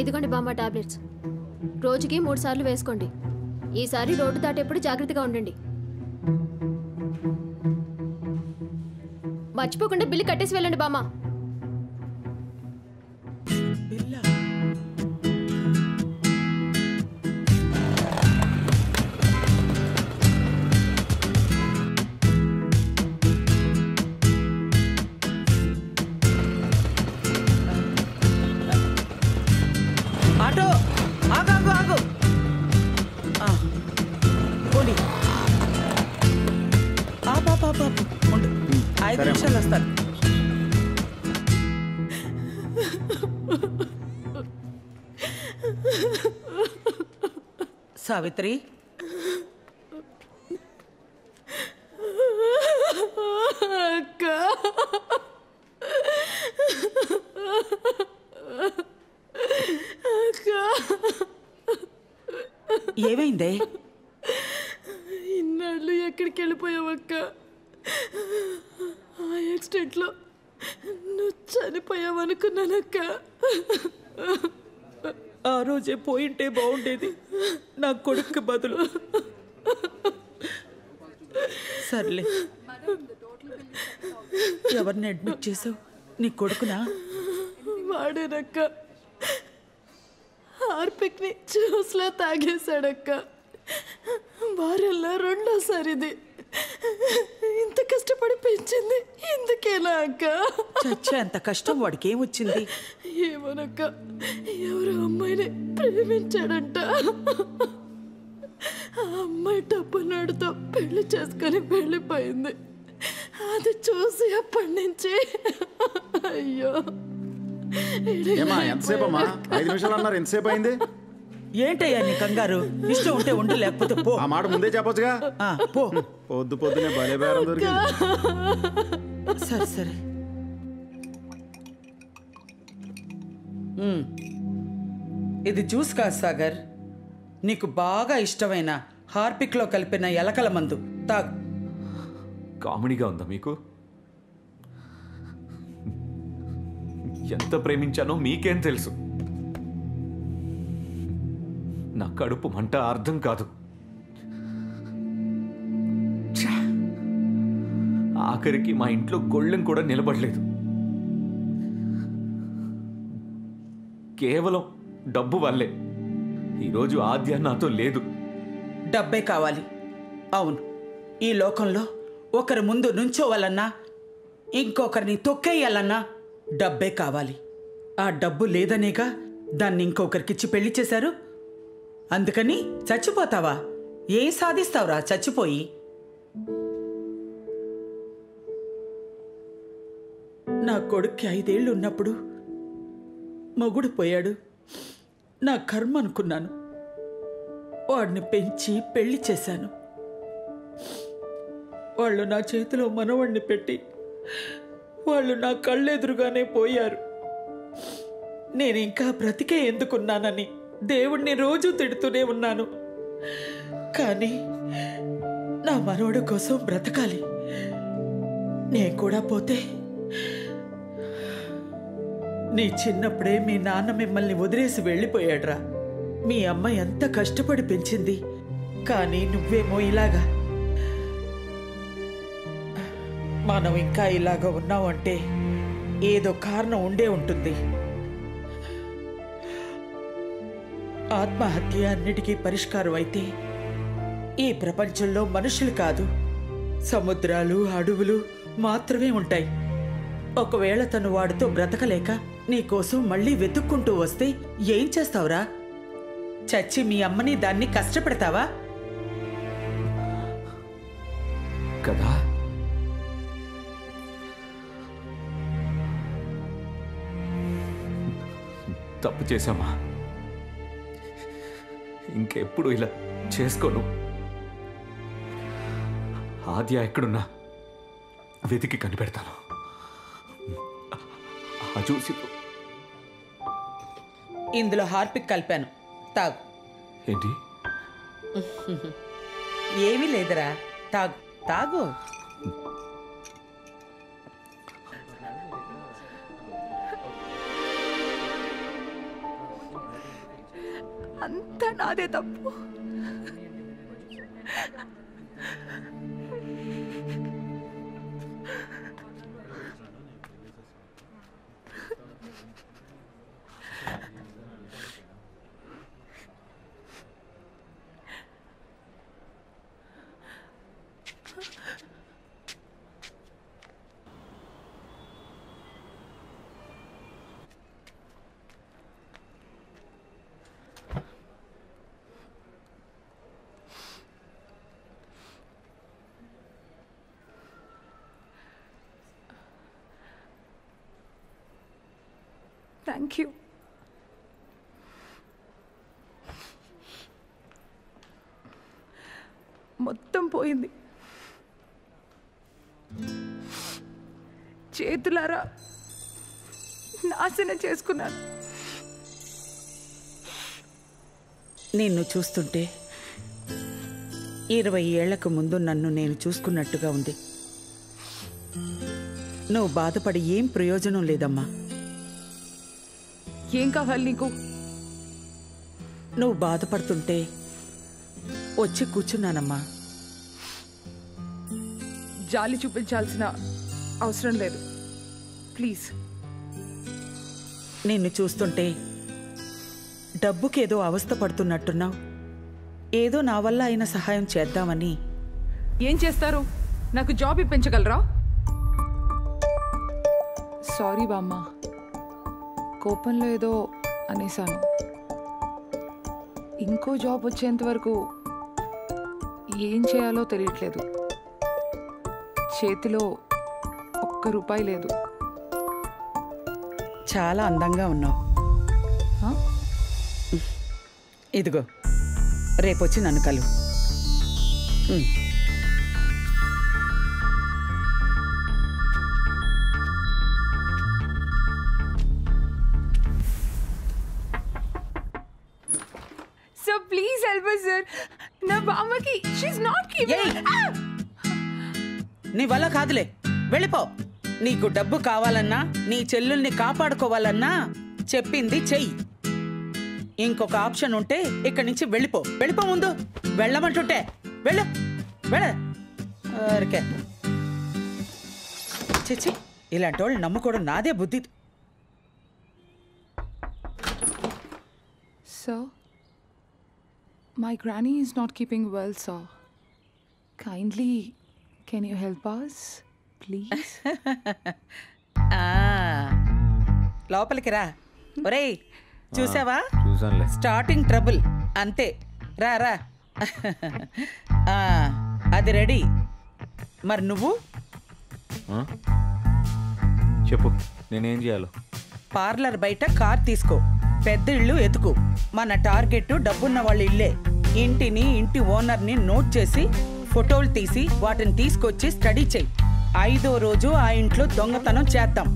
ఇదిగోండి బామ్మ టాబ్లెట్స్. రోజుకి 3 సార్లు వేసుకోండి. ఈసారి రోడ్డు దాటేప్పుడు జాగ్రత్తగా ఉండండి. మర్చిపోకుండా బిల్లు కట్టేసి వెళ్ళండి బామ్మ. ఆటో ఆగు ఆగు ఆగు. పోనీ ఉండు, 5 నిమిషాలు వస్తాను. సావిత్రి, అక్క ఏమైందే? ఇన్నాళ్ళు ఎక్కడికి వెళ్ళిపోయావక్క? ఆ యాక్సిడెంట్లో నువ్వు చనిపోయావనుకున్నానక్క. ఆ రోజే పోయింటే బాగుండేది, నా కొడుకు బదులు. సర్లే, ఎవరిని అడ్మిట్ చేసావు? నీ కొడుకునా? వాడేనక్క. హార్పిక్ని జ్యూస్లో తాగేశాడక్క. వారెల్లా రెండోసారిది. ఇంత కష్టపడి పెంచింది ఇందుకేనా అక్క? చచ్చే అంత కష్టం వాడికి ఏమొచ్చింది? ఏమోనక్క, ఎవరో అమ్మాయిని ప్రేమించాడంట. ఆ అమ్మాయి డబ్బున్నాడుతో పెళ్లి చేసుకొని వెళ్ళిపోయింది. అది చూసి అప్పటి నుంచి అయ్యో. ఎంతసేపు అమ్మా? 5 నిమిషాలు అన్నారు, ఎంతసేపు అయింది? ఏంటయ్యా నీ కంగారు? ఇష్టం ఉంటే ఉండు, లేకపోతే పో. ఆ మాట ముందే చెప్పొచ్చుగా. పో. పొద్దునే భలే బేరం దొరికింది. సరే సరే. ఇది జ్యూస్ కాదు సాగర్, నీకు బాగా ఇష్టమైన హార్పిక్లో కలిపిన ఎలకల మందు తాగు. కామెడీగా ఉందా మీకు? ఎంత ప్రేమించానో మీకేం తెలుసు? నా కడుపు మంట అర్థం కాదు. ఆఖరికి మా ఇంట్లో గొళ్ళెం కూడా నిలబడలేదు. కేవలం డబ్బు వల్లే. ఈరోజు ఆద్య నాతో లేదు. డబ్బే కావాలి. అవును, ఈ లోకంలో ఒకరి ముందు నుంచోవాలన్నా, ఇంకొకరిని తొక్కేయాలన్నా డబ్బే కావాలి. ఆ డబ్బు లేదనేగా దాన్ని ఇంకొకరికిచ్చి పెళ్లి చేశారు. అందుకని చచ్చిపోతావా? ఏం సాధిస్తావురా చచ్చిపోయి? నా కొడుక్కి 5 ఏళ్ళు ఉన్నప్పుడు మొగుడు పోయాడు. నా కర్మ అనుకున్నాను. వాడిని పెంచి పెళ్లి చేశాను. వాళ్ళు నా చేతిలో మనవణ్ణి పెట్టి వాళ్ళు నా కళ్ళెదురుగానే పోయారు. నేను ఇంకా బ్రతికే ఎందుకున్నానని దేవుణ్ణి రోజూ తిడుతూనే ఉన్నాను. కానీ నా మనవడు కోసం బ్రతకాలి. నేను కూడా పోతే, నీ చిన్నప్పుడే మీ నాన్న మిమ్మల్ని వదిలేసి వెళ్ళిపోయాడ్రా. మీ అమ్మ ఎంత కష్టపడి పెంచింది, కానీ నువ్వేమో ఇలాగా. మనం ఇంకా ఇలాగా ఉన్నావంటే ఏదో కారణం ఉండే ఉంటుంది. ఆత్మహత్య అన్నిటికీ పరిష్కారం అయితే ఈ ప్రపంచంలో మనుషులు కాదు, సముద్రాలు అడవులు మాత్రమే ఉంటాయి. ఒకవేళ తను వాడితో బ్రతకలేక నీకోసం మళ్ళీ వెతుక్కుంటూ వస్తే ఏం చేస్తావురా? చచ్చి మీ అమ్మని దాన్ని కష్టపెడతావా? కదా తప్పు చేశామా? ఇంకెప్పుడు ఇలా చేసుకోను. ఆద్య ఎక్కడున్నా వెతికి కనిపెడతాను. చూసి ఇందులో హార్పిక్ కలిపాను, తాగు. ఏంటి? ఏమీ లేదురా, తాగు తాగు. అంతా నాదే తప్పు. Thank you. మొత్తం పోయింది. చేతులారా నాశనం చేసుకున్నాను. నిన్ను చూస్తుంటే 20 ఏళ్లకు ముందు నన్ను నేను చూసుకున్నట్టుగా ఉంది. నువ్వు బాధపడి ఏం ప్రయోజనం లేదమ్మా. ఏం కావాలి నీకు? నువ్వు బాధపడుతుంటే వచ్చి కూర్చున్నానమ్మా. జాలి చూపించాల్సిన అవసరం లేదు, ప్లీజ్. నిన్ను చూస్తుంటే డబ్బుకేదో అవస్థ పడుతున్నట్టున్నావు. ఏదో నా వల్ల అయిన సహాయం చేద్దామని. ఏం చేస్తారు? నాకు జాబ్ ఇప్పించగలరా? సారీ బామ్మ, కోపంలో ఏదో అనేసాను. ఇంకో జాబ్ వచ్చేంత వరకు ఏం చేయాలో తెలియట్లేదు. చేతిలో ₹1 లేదు. చాలా అందంగా ఉన్నావు. హా? ఇదిగో రేపొచ్చి నన్ను కలువు. Sir, please help us, sir. నా బామ్మకి she's not keeping. నీ వల్ల కాదులే, వెళ్ళిపో. నీకు డబ్బు కావాలన్నా, నీ చెల్లుల్ని కాపాడుకోవాలన్నా చెప్పింది చెయ్యి. ఇంకొక ఆప్షన్ ఉంటే ఇక్కడి నుంచి వెళ్ళిపో. వెళ్ళిపో, ముందు వెళ్ళమంటుంటే వెళ్ళు. ఊరికే చిచ్చి, ఇలాంటి వాళ్ళు నమ్ముకోవడం నాదే బుద్ధి. Sir, my granny is not keeping well, sir. Kindly, can you help us, please? లోపలికి రా. ఒరేయ్, చూసావా? చూసానులే. స్టార్టింగ్ ట్రబుల్ అంతే. రా రా. అది రెడీ. మరి నువ్వు చెప్పు, నేనేం చేయాలో? పార్లర్ బయట కార్ తీసుకో, పెద్ద ఇల్లు ఎతుకు. మన టార్గెట్ డబ్బున్న వాళ్ళ ఇల్లే. ఇంటిని, ఇంటి ఓనర్ని నోట్ చేసి ఫోటోలు తీసి వాటిని తీసుకొచ్చి స్టడీ చెయ్యి. 5వ రోజు ఆ ఇంట్లో దొంగతనం చేద్దాం.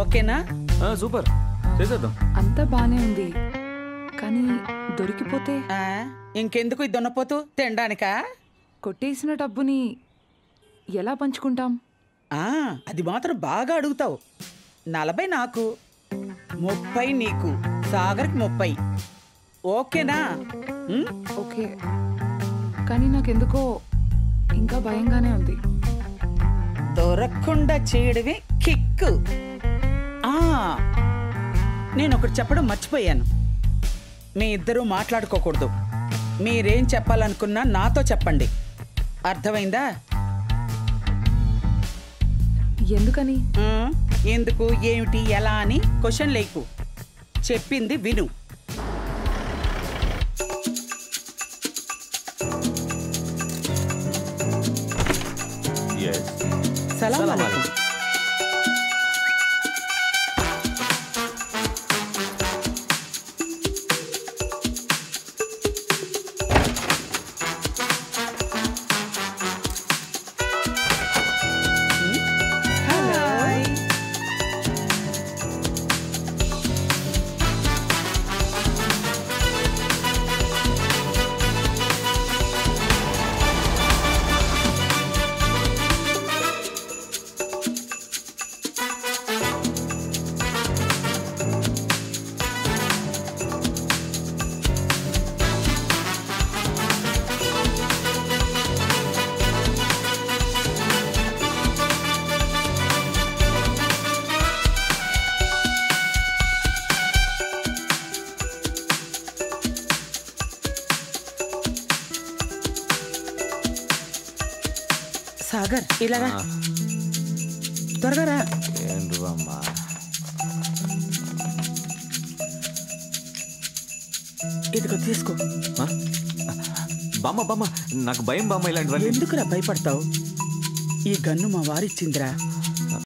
ఓకేనా? సూపర్, చేసేద్దాం. అంతా బానే ఉంది, కానీ దొరికిపోతే? ఇంకెందుకు ఈ దొన్నపోతూ? తినడానికా? కొట్టేసిన డబ్బుని ఎలా పంచుకుంటాం? అది మాత్రం బాగా అడుగుతావు. 40 నాకు, 30 నీకు, సాగర్కి 30. ఓకేనా? ఓకే, కానీ నాకెందుకో ఇంకా భయంగానే ఉంది. దొరకకుండా చేయడమే కిక్కు. నేను ఒకటి చెప్పడం మర్చిపోయాను. మీ ఇద్దరూ మాట్లాడుకోకూడదు. మీరేం చెప్పాలనుకున్నా నాతో చెప్పండి. అర్థమైందా? ఎందుకని? ఎందుకు, ఏమిటి, ఎలా అని క్వశ్చన్ లేకు. చెప్పింది విను. సలాం అలైకుం. సాగర్ ఇలా రా. త్వరగా రా. ఏంటి బామ్మ? ఇదిగో తీసుకో. బామ్మ బామ్మ నాకు భయం బామ్మ ఇలాంటివన్నీ. ఎందుకురా భయపడతావు? ఈ గన్ను మా వారిచ్చిందిరా.